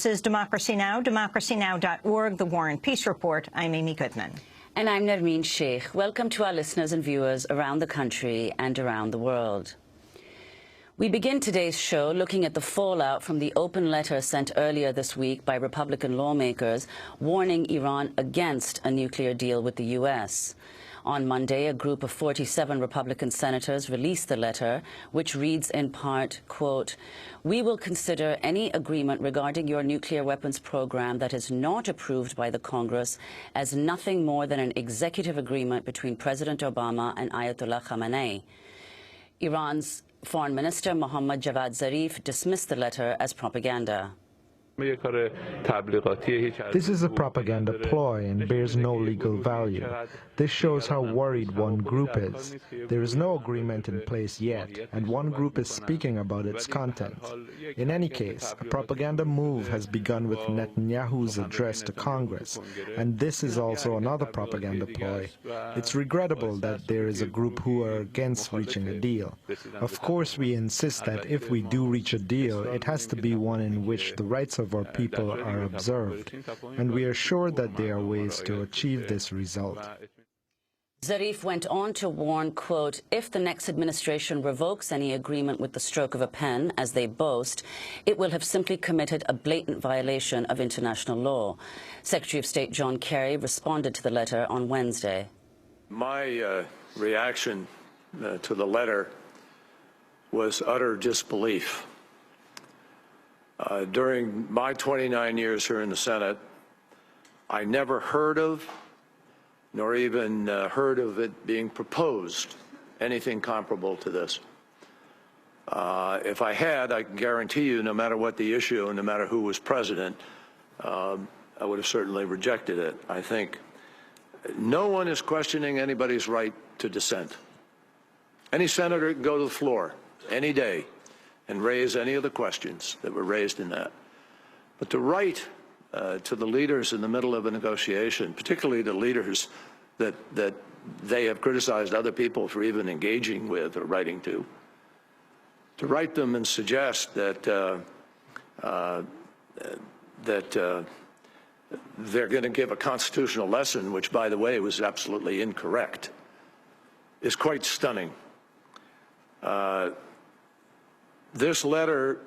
This is Democracy Now!, democracynow.org, The War and Peace Report. I'm Amy Goodman. And I'm Nermeen Sheikh. Welcome to our listeners and viewers around the country and around the world. We begin today's show looking at the fallout from the open letter sent earlier this week by Republican lawmakers warning Iran against a nuclear deal with the U.S. On Monday, a group of 47 Republican senators released the letter, which reads in part, quote, "We will consider any agreement regarding your nuclear weapons program that is not approved by the Congress as nothing more than an executive agreement between President Obama and Ayatollah Khamenei." Iran's Foreign Minister Mohammad Javad Zarif dismissed the letter as propaganda. This is a propaganda ploy and bears no legal value. This shows how worried one group is. There is no agreement in place yet, and one group is speaking about its content. In any case, a propaganda move has begun with Netanyahu's address to Congress, and this is also another propaganda ploy. It's regrettable that there is a group who are against reaching a deal. Of course, we insist that if we do reach a deal, it has to be one in which the rights of our people are observed, and we are sure that there are ways to achieve this result. Zarif went on to warn, quote, "If the next administration revokes any agreement with the stroke of a pen, as they boast, it will have simply committed a blatant violation of international law." Secretary of State John Kerry responded to the letter on Wednesday. My reaction to the letter was utter disbelief. During my 29 years here in the Senate, I never heard of, nor even heard of it being proposed, anything comparable to this. If I had, I can guarantee you, no matter what the issue and no matter who was president, I would have certainly rejected it. I think no one is questioning anybody's right to dissent. Any senator can go to the floor any day and raise any of the questions that were raised in that. But the right to the leaders in the middle of a negotiation, particularly the leaders that they have criticized other people for even engaging with or writing to write them and suggest that they're going to give a constitutional lesson, which, by the way, was absolutely incorrect, is quite stunning. This letter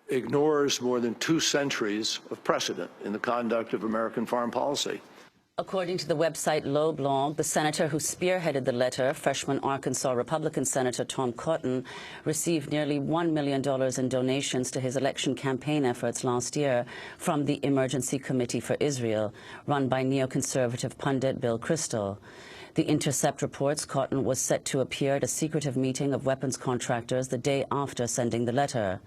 ignores more than 2 centuries of precedent in the conduct of American foreign policy. According to the website Low Blog, the senator who spearheaded the letter, freshman Arkansas Republican Senator Tom Cotton, received nearly $1 million in donations to his election campaign efforts last year from the Emergency Committee for Israel, run by neoconservative pundit Bill Kristol. The Intercept reports Cotton was set to appear at a secretive meeting of weapons contractors the day after sending the letter.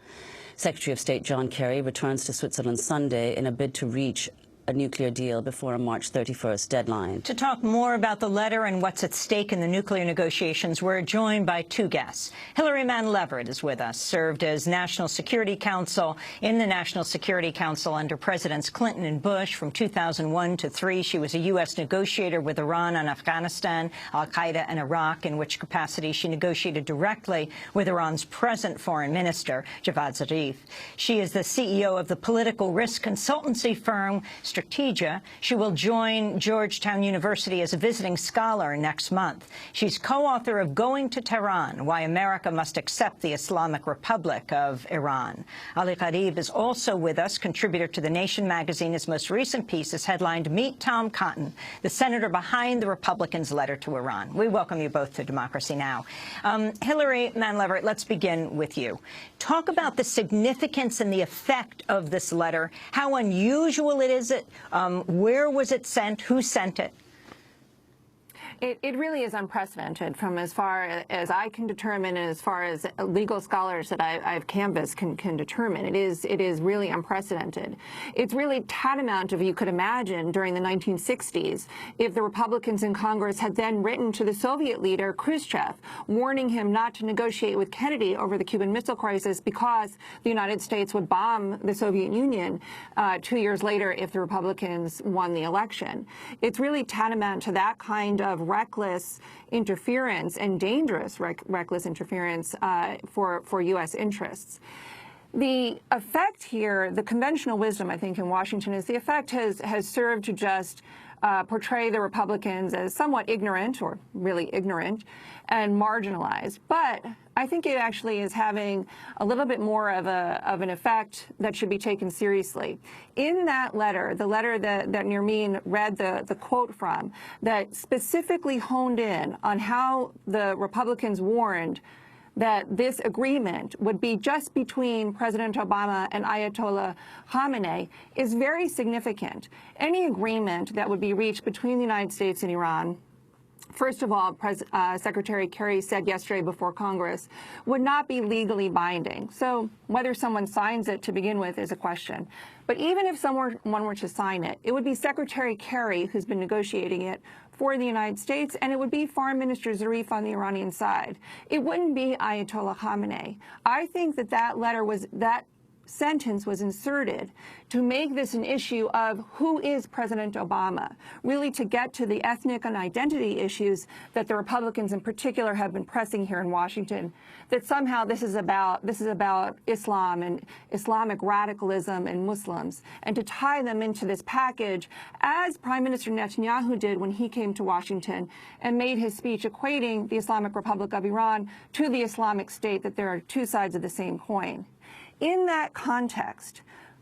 Secretary of State John Kerry returns to Switzerland Sunday in a bid to reach a nuclear deal before a March 31st deadline. To talk more about the letter and what's at stake in the nuclear negotiations, we're joined by 2 guests. Hilary Mann-Leverett is with us, served as National Security Counsel in the National Security Council under Presidents Clinton and Bush from 2001 to 3. She was a U.S. negotiator with Iran on Afghanistan, al-Qaeda, and Iraq, in which capacity she negotiated directly with Iran's present foreign minister, Javad Zarif. She is the CEO of the political risk consultancy firm Strategia. She will join Georgetown University as a visiting scholar next month. She's co-author of Going to Tehran, Why America Must Accept the Islamic Republic of Iran. Ali Gharib is also with us, contributor to The Nation magazine. His most recent piece is headlined, "Meet Tom Cotton, the senator behind the Republicans' letter to Iran." We welcome you both to Democracy Now! Hilary Mann-Leverett, let's begin with you. Talk about the significance and the effect of this letter, how unusual it is. Where was it sent? Who sent it? It really is unprecedented from as far as I can determine and as far as legal scholars that I've canvassed can determine. It is really unprecedented. It's really tantamount, if you could imagine, during the 1960s, if the Republicans in Congress had then written to the Soviet leader, Khrushchev, warning him not to negotiate with Kennedy over the Cuban Missile Crisis because the United States would bomb the Soviet Union 2 years later if the Republicans won the election. It's really tantamount to that kind of reckless interference and dangerous reckless interference for U.S. interests. The effect here, the conventional wisdom, I think, in Washington is the effect has served to just portray the Republicans as somewhat ignorant, or really ignorant, and marginalized. But I think it actually is having a little bit more of an effect that should be taken seriously. In that letter, the letter that Nermeen read the quote from, that specifically honed in on how the Republicans warned that this agreement would be just between President Obama and Ayatollah Khamenei, is very significant. Any agreement that would be reached between the United States and Iran, first of all, Secretary Kerry said yesterday before Congress, would not be legally binding. So whether someone signs it to begin with is a question. But even if someone were to sign it, it would be Secretary Kerry who's been negotiating it for the United States, and it would be Foreign Minister Zarif on the Iranian side. It wouldn't be Ayatollah Khamenei. I think that sentence was inserted to make this an issue of who is President Obama, really to get to the ethnic and identity issues that the Republicans in particular have been pressing here in Washington, that somehow this is about Islam and Islamic radicalism and Muslims, and to tie them into this package, as Prime Minister Netanyahu did when he came to Washington and made his speech equating the Islamic Republic of Iran to the Islamic State, that there are two sides of the same coin. In that context,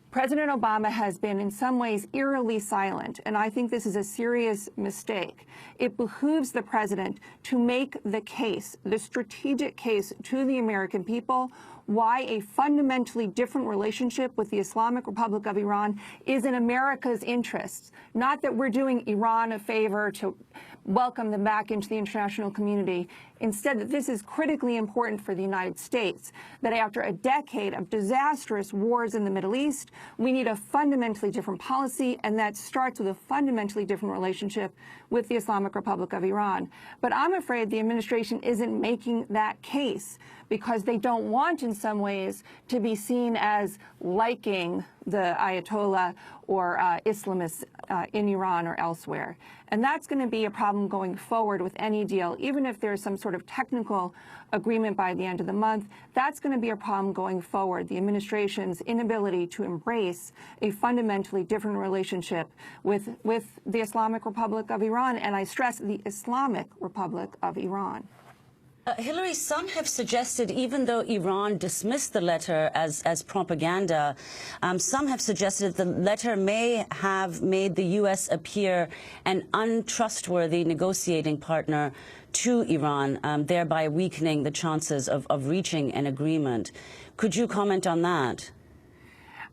President Obama has been in some ways eerily silent, and I think this is a serious mistake. It behooves the president to make the case, the strategic case to the American people, why a fundamentally different relationship with the Islamic Republic of Iran is in America's interests. Not that we're doing Iran a favor to welcome them back into the international community. Instead, that this is critically important for the United States, that after a decade of disastrous wars in the Middle East, we need a fundamentally different policy, and that starts with a fundamentally different relationship with the Islamic Republic of Iran. But I'm afraid the administration isn't making that case because they don't want, in some ways, to be seen as liking the Ayatollah or Islamists in Iran or elsewhere. And that's going to be a problem going forward with any deal, even if there's some sort of technical agreement by the end of the month. That's going to be a problem going forward, the administration's inability to embrace a fundamentally different relationship with the Islamic Republic of Iran, and I stress the Islamic Republic of Iran. Hillary, some have suggested, even though Iran dismissed the letter as propaganda, some have suggested the letter may have made the U.S. appear an untrustworthy negotiating partner to Iran, thereby weakening the chances of reaching an agreement. Could you comment on that?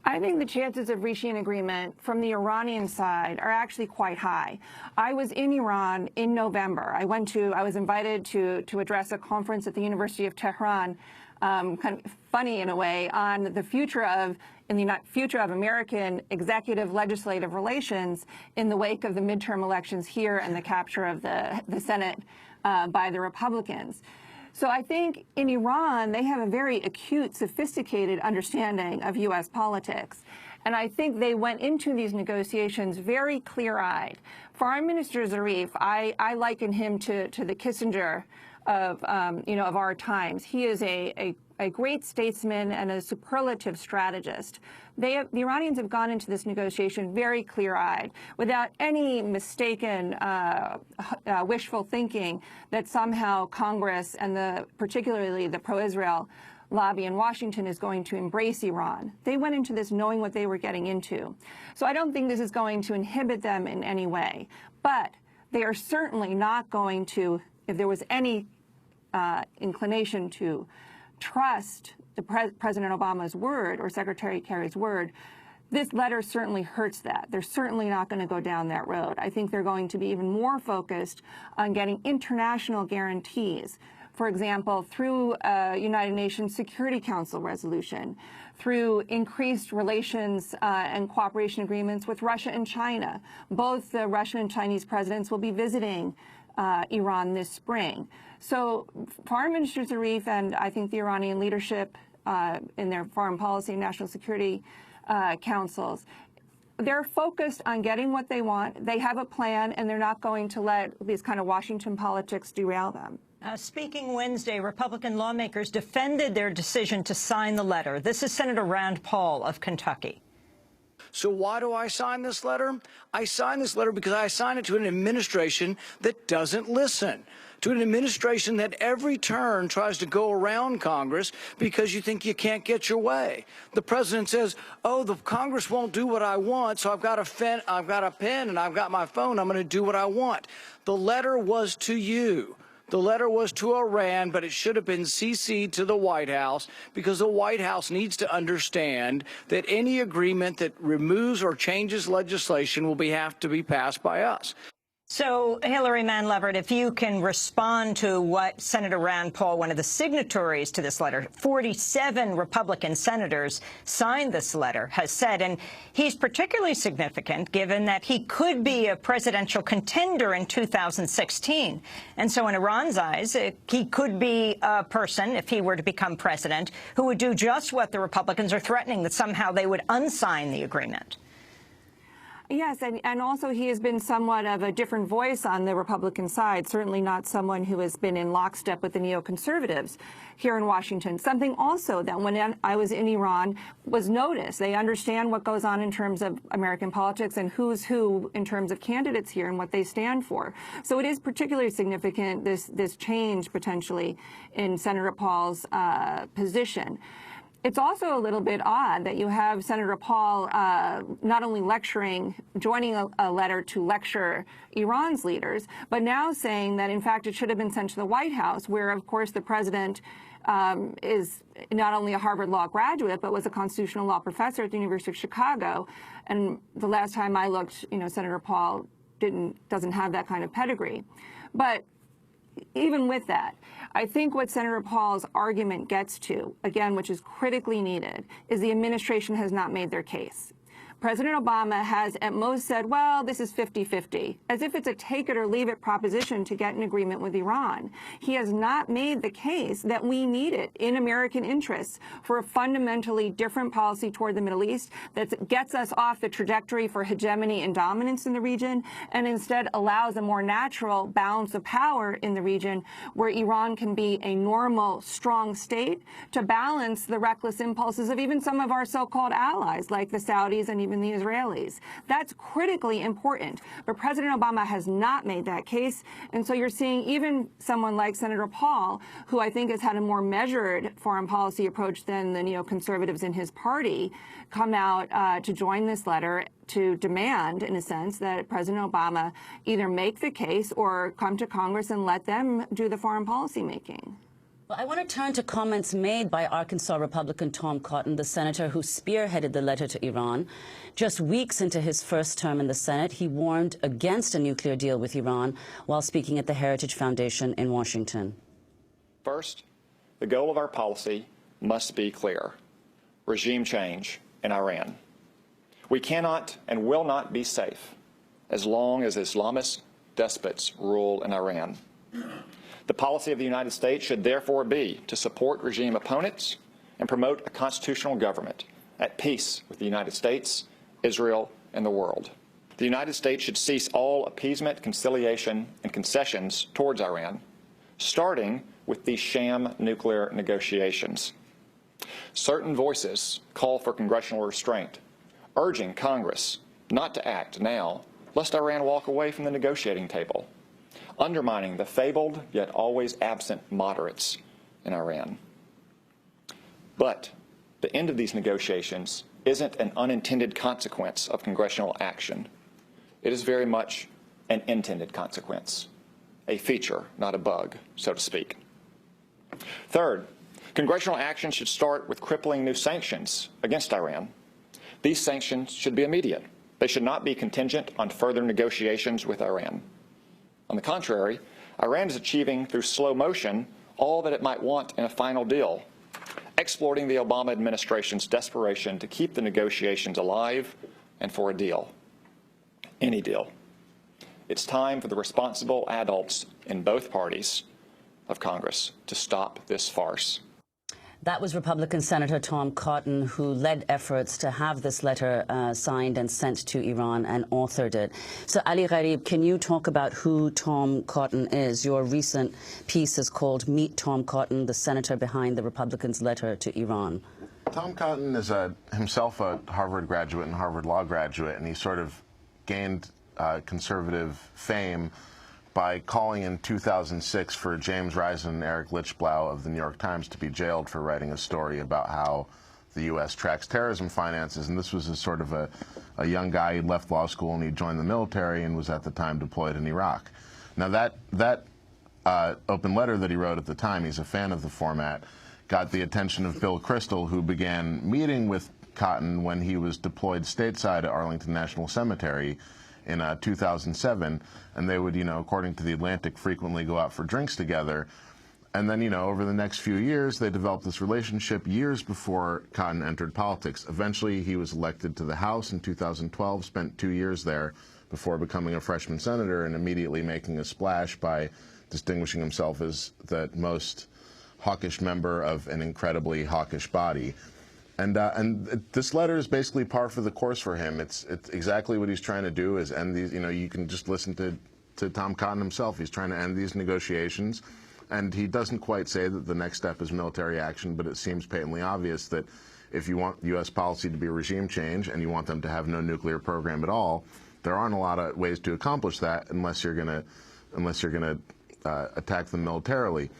I think the chances of reaching an agreement from the Iranian side are actually quite high. I was in Iran in November. I was invited to address a conference at the University of Tehran, kind of funny in a way, on the future of American executive legislative relations in the wake of the midterm elections here and the capture of the Senate by the Republicans. So I think in Iran, they have a very acute, sophisticated understanding of U.S. politics. And I think they went into these negotiations very clear-eyed. Foreign Minister Zarif, I liken him to the Kissinger of our times. He is a great statesman and a superlative strategist. The Iranians have gone into this negotiation very clear-eyed, without any mistaken wishful thinking that somehow Congress and particularly the pro-Israel lobby in Washington is going to embrace Iran. They went into this knowing what they were getting into. So I don't think this is going to inhibit them in any way. But they are certainly not going to, if there was any inclination to trust President Obama's word or Secretary Kerry's word, this letter certainly hurts that. They're certainly not going to go down that road. I think they're going to be even more focused on getting international guarantees, for example, through a United Nations Security Council resolution, through increased relations and cooperation agreements with Russia and China. Both the Russian and Chinese presidents will be visiting Iran this spring. So Foreign Minister Zarif and I think the Iranian leadership in their foreign policy and national security councils, they're focused on getting what they want. They have a plan, and they're not going to let these kind of Washington politics derail them. Speaking Wednesday, Republican lawmakers defended their decision to sign the letter. This is Senator Rand Paul of Kentucky. So why do I sign this letter? I sign this letter because I sign it to an administration that doesn't listen, to an administration that every turn tries to go around Congress because you think you can't get your way. The president says, oh, the Congress won't do what I want, so I've got a pen and I've got my phone. I'm going to do what I want. The letter was to you. The letter was to Iran, but it should have been CC'd to the White House because the White House needs to understand that any agreement that removes or changes legislation will have to be passed by us. So, Hillary Mann Leverett, if you can respond to what Senator Rand Paul, one of the signatories to this letter, 47 Republican senators signed this letter, has said, and he's particularly significant given that he could be a presidential contender in 2016. And so in Iran's eyes, he could be a person, if he were to become president, who would do just what the Republicans are threatening, that somehow they would unsign the agreement. Yes, and also he has been somewhat of a different voice on the Republican side, certainly not someone who has been in lockstep with the neoconservatives here in Washington. Something also that when I was in Iran was noticed. They understand what goes on in terms of American politics and who's who in terms of candidates here and what they stand for. So it is particularly significant, this change potentially in Senator Paul's position. It's also a little bit odd that you have Senator Paul not only joining a letter to lecture Iran's leaders, but now saying that, in fact, it should have been sent to the White House, where, of course, the president is not only a Harvard Law graduate, but was a constitutional law professor at the University of Chicago. And the last time I looked, Senator Paul doesn't have that kind of pedigree. But even with that, I think what Senator Paul's argument gets to, again, which is critically needed, is the administration has not made their case. President Obama has at most said, well, this is 50-50, as if it's a take-it-or-leave-it proposition to get an agreement with Iran. He has not made the case that we need it in American interests for a fundamentally different policy toward the Middle East that gets us off the trajectory for hegemony and dominance in the region and instead allows a more natural balance of power in the region where Iran can be a normal, strong state to balance the reckless impulses of even some of our so-called allies, like the Saudis and even the Israelis. That's critically important. But President Obama has not made that case. And so you're seeing even someone like Senator Paul, who I think has had a more measured foreign policy approach than the neoconservatives in his party, come out to join this letter to demand, in a sense, that President Obama either make the case or come to Congress and let them do the foreign policy making. Well, I want to turn to comments made by Arkansas Republican Tom Cotton, the senator who spearheaded the letter to Iran. Just weeks into his first term in the Senate, he warned against a nuclear deal with Iran while speaking at the Heritage Foundation in Washington. First, the goal of our policy must be clear: regime change in Iran. We cannot and will not be safe as long as Islamist despots rule in Iran. The policy of the United States should therefore be to support regime opponents and promote a constitutional government at peace with the United States, Israel, and the world. The United States should cease all appeasement, conciliation, and concessions towards Iran, starting with these sham nuclear negotiations. Certain voices call for congressional restraint, urging Congress not to act now, lest Iran walk away from the negotiating table, undermining the fabled yet always absent moderates in Iran. But the end of these negotiations isn't an unintended consequence of congressional action. It is very much an intended consequence, a feature, not a bug, so to speak. Third, congressional action should start with crippling new sanctions against Iran. These sanctions should be immediate. They should not be contingent on further negotiations with Iran. On the contrary, Iran is achieving through slow motion all that it might want in a final deal, exploiting the Obama administration's desperation to keep the negotiations alive and for a deal, any deal. It's time for the responsible adults in both parties of Congress to stop this farce. That was Republican Senator Tom Cotton, who led efforts to have this letter signed and sent to Iran and authored it. So, Ali Gharib, can you talk about who Tom Cotton is? Your recent piece is called Meet Tom Cotton, the senator behind the Republicans' letter to Iran. Tom Cotton is himself a Harvard graduate and Harvard Law graduate, and he sort of gained conservative fame by calling in 2006 for James Risen and Eric Lichtblau of the New York Times to be jailed for writing a story about how the U.S. tracks terrorism finances. And this was a sort of a young guy. He'd left law school and he joined the military and was at the time deployed in Iraq. Now that open letter that he wrote at the time, he's a fan of the format, got the attention of Bill Kristol, who began meeting with Cotton when he was deployed stateside at Arlington National Cemetery in 2007, and they would, according to The Atlantic, frequently go out for drinks together. And then, over the next few years, they developed this relationship years before Cotton entered politics. Eventually, he was elected to the House in 2012, spent 2 years there before becoming a freshman senator and immediately making a splash by distinguishing himself as the most hawkish member of an incredibly hawkish body. And this letter is basically par for the course for him. It's exactly what he's trying to do is end these, you can just listen to Tom Cotton himself. He's trying to end these negotiations. And he doesn't quite say that the next step is military action, but it seems patently obvious that if you want U.S. policy to be a regime change and you want them to have no nuclear program at all, there aren't a lot of ways to accomplish that unless you're going to attack them militarily.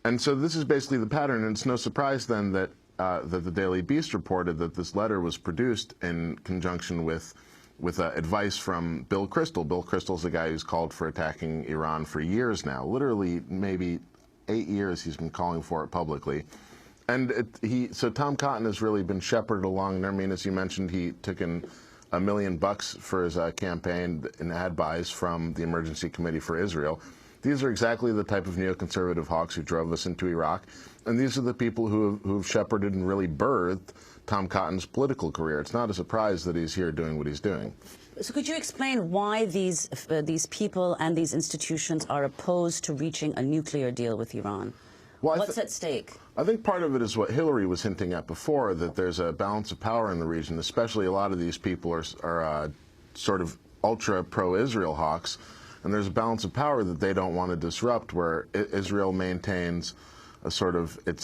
And so this is basically the pattern, and it's no surprise then that the Daily Beast reported that this letter was produced in conjunction with advice from Bill Kristol. Bill Kristol's the guy who's called for attacking Iran for years now. Literally, maybe 8 years he's been calling for it publicly. And so Tom Cotton has really been shepherded along there. I mean, as you mentioned, he took in $1 million for his campaign in ad buys from the Emergency Committee for Israel. These are exactly the type of neoconservative hawks who drove us into Iraq, and these are the people who've shepherded and really birthed Tom Cotton's political career. It's not a surprise that he's here doing what he's doing. So could you explain why these people and these institutions are opposed to reaching a nuclear deal with Iran? Well, what's at stake? I think part of it is what Hillary was hinting at before, that there's a balance of power in the region, especially a lot of these people are sort of ultra pro-Israel hawks. And there's a balance of power that they don't want to disrupt, where Israel maintains a sort of its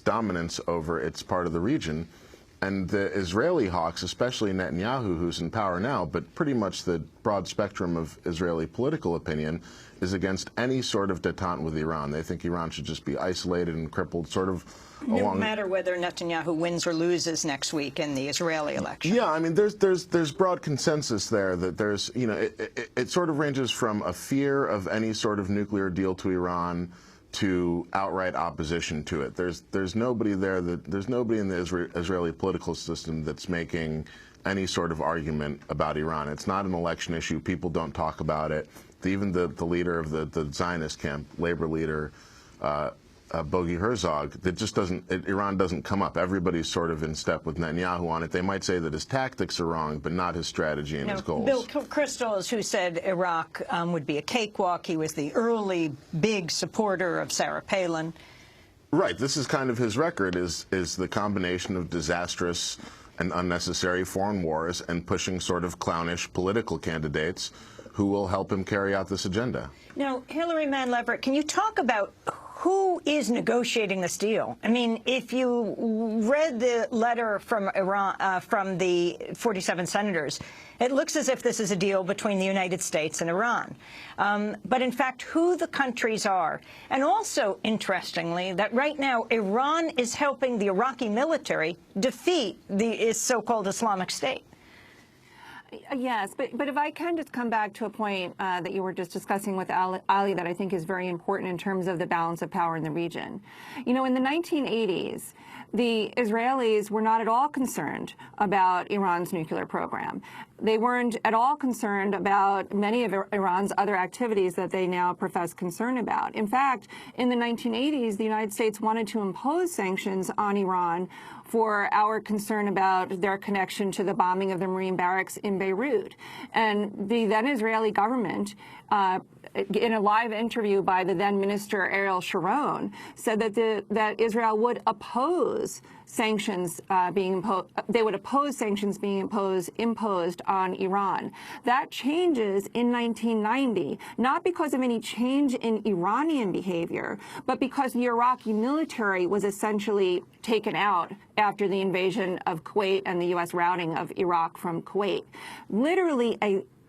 dominance over its part of the region, and the Israeli hawks, especially Netanyahu, who's in power now, but pretty much the broad spectrum of Israeli political opinion, is against any sort of détente with Iran. They think Iran should just be isolated and crippled, sort of along. No matter whether Netanyahu wins or loses next week in the Israeli election. Yeah, I mean, there's broad consensus there that there's, it sort of ranges from a fear of any sort of nuclear deal to Iran to outright opposition to it. There's nobody there there's nobody in the Israeli political system that's making any sort of argument about Iran. It's not an election issue. People don't talk about it. Even the leader of the Zionist camp, labor leader, Bogi Herzog, that just Iran doesn't come up. Everybody's sort of in step with Netanyahu on it. They might say that his tactics are wrong, but not his strategy and his goals. Bill Kristol is who said Iraq would be a cakewalk. He was the early big supporter of Sarah Palin. Right. This is kind of his record, is the combination of disastrous and unnecessary foreign wars and pushing sort of clownish political candidates who will help him carry out this agenda. Now, Hillary Mann Leverett, can you talk about who is negotiating this deal? I mean, if you read the letter from Iran, from the 47 senators, it looks as if this is a deal between the United States and Iran. But in fact, who the countries are. And also, interestingly, that right now Iran is helping the Iraqi military defeat the so-called Islamic State. Yes, but if I can just come back to a point that you were just discussing with Ali that I think is very important in terms of the balance of power in the region. In the 1980s, the Israelis were not at all concerned about Iran's nuclear program. They weren't at all concerned about many of Iran's other activities that they now profess concern about. In fact, in the 1980s, the United States wanted to impose sanctions on Iran for our concern about their connection to the bombing of the Marine barracks in Beirut. And the then Israeli government, in a live interview by the then minister Ariel Sharon, said that Israel would oppose sanctions being imposed. They would oppose sanctions being imposed on Iran. That changes in 1990, not because of any change in Iranian behavior, but because the Iraqi military was essentially taken out after the invasion of Kuwait and the U.S. routing of Iraq from Kuwait. Literally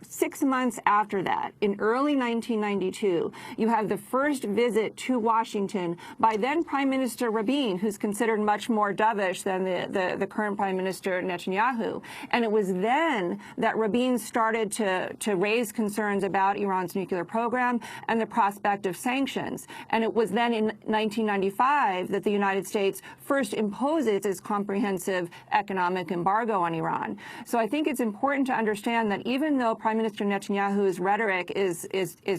6 months after that, in early 1992, you have the first visit to Washington by then Prime Minister Rabin, who's considered much more dovish than the current Prime Minister Netanyahu. And it was then that Rabin started to raise concerns about Iran's nuclear program and the prospect of sanctions. And it was then in 1995 that the United States first imposes its comprehensive economic embargo on Iran. So I think it's important to understand that even though Prime Minister Netanyahu's rhetoric is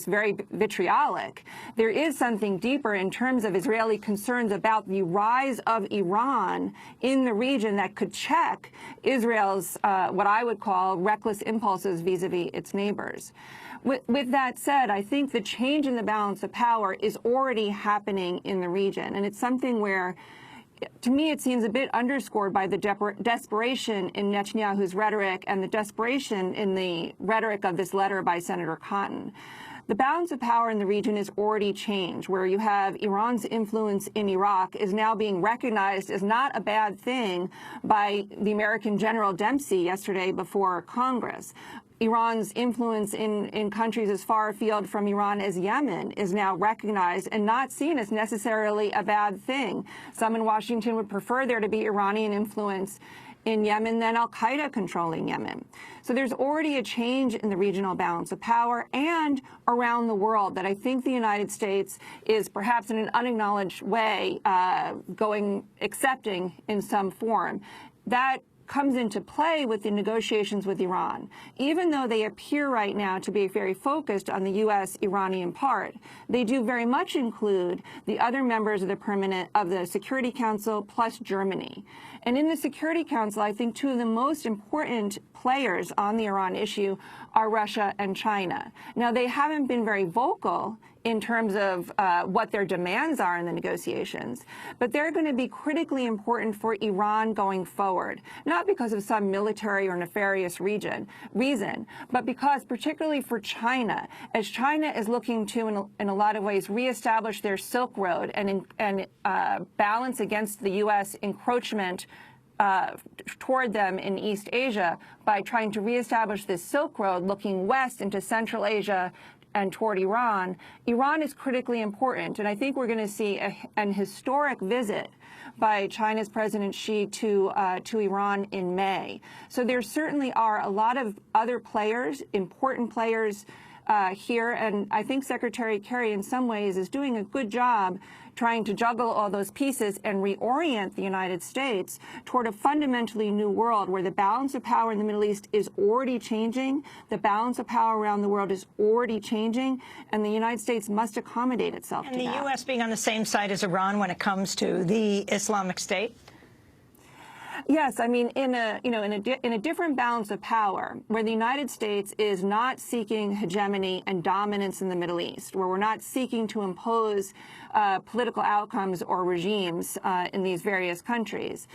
very vitriolic, there is something deeper in terms of Israeli concerns about the rise of Iran in the region that could check Israel's, what I would call, reckless impulses vis-a-vis its neighbors. With that said, I think the change in the balance of power is already happening in the region, and it's something where, to me, it seems a bit underscored by the desperation in Netanyahu's rhetoric and the desperation in the rhetoric of this letter by Senator Cotton. The balance of power in the region is already changed, where you have Iran's influence in Iraq is now being recognized as not a bad thing by the American General Dempsey yesterday before Congress. Iran's influence in countries as far afield from Iran as Yemen is now recognized and not seen as necessarily a bad thing. Some in Washington would prefer there to be Iranian influence in Yemen than al-Qaeda controlling Yemen. So there's already a change in the regional balance of power and around the world that I think the United States is perhaps in an unacknowledged way accepting in some form. That comes into play with the negotiations with Iran. Even though they appear right now to be very focused on the U.S.-Iranian part, they do very much include the other members of the Security Council plus Germany. And in the Security Council, I think two of the most important players on the Iran issue are Russia and China. Now, they haven't been very vocal in terms of what their demands are in the negotiations, but they're going to be critically important for Iran going forward, not because of some military or nefarious reason, but because particularly for China, as China is looking to, in a lot of ways, reestablish their Silk Road and balance against the U.S. encroachment toward them in East Asia by trying to reestablish this Silk Road looking west into Central Asia and toward Iran. Iran is critically important, and I think we're going to see an historic visit by China's President Xi to Iran in May. So there certainly are a lot of other players, important players here, and I think Secretary Kerry in some ways is doing a good job trying to juggle all those pieces and reorient the United States toward a fundamentally new world where the balance of power in the Middle East is already changing, the balance of power around the world is already changing, and the United States must accommodate itself to that. And the U.S. being on the same side as Iran when it comes to the Islamic State? Yes, I mean, in a different balance of power, where the United States is not seeking hegemony and dominance in the Middle East, where we're not seeking to impose political outcomes or regimes in these various countries.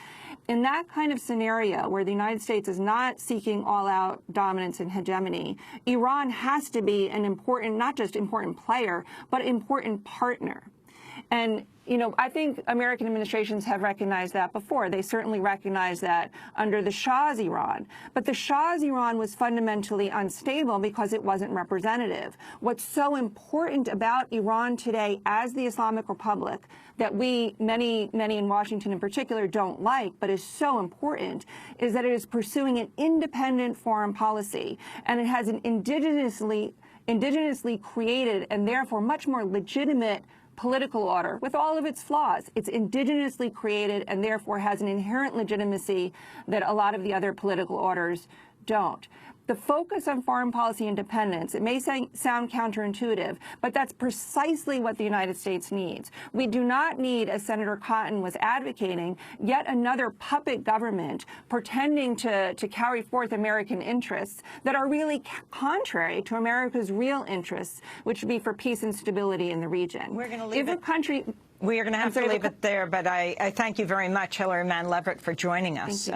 In that kind of scenario, where the United States is not seeking all-out dominance and hegemony, Iran has to be an important, not just important player, but important partner. And I think American administrations have recognized that before. They certainly recognized that under the Shah's Iran. But the Shah's Iran was fundamentally unstable because it wasn't representative. What's so important about Iran today as the Islamic Republic that many in Washington in particular, don't like, but is so important, is that it is pursuing an independent foreign policy. And it has an indigenously created and therefore much more legitimate political order with all of its flaws. It's indigenously created and therefore has an inherent legitimacy that a lot of the other political orders don't. The focus on foreign policy independence, it may sound counterintuitive, but that's precisely what the United States needs. We do not need, as Senator Cotton was advocating, yet another puppet government pretending to carry forth American interests that are really contrary to America's real interests, which would be for peace and stability in the region. We're going to leave if a country... We are going to have to leave it there, but I thank you very much, Hillary Mann Leverett, for joining us,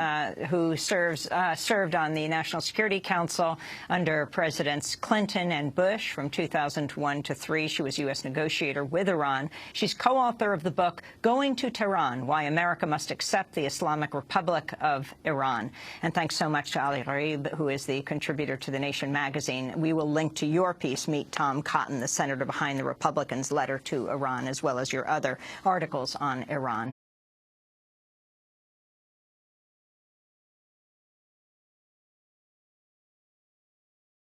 who served on the National Security Council under Presidents Clinton and Bush from 2001 to 3. She was U.S. negotiator with Iran. She's co-author of the book Going to Tehran, Why America Must Accept the Islamic Republic of Iran. And thanks so much to Ali Gharib, who is the contributor to The Nation magazine. We will link to your piece, Meet Tom Cotton, the senator behind the Republicans' letter to Iran, as well as your other articles on Iran.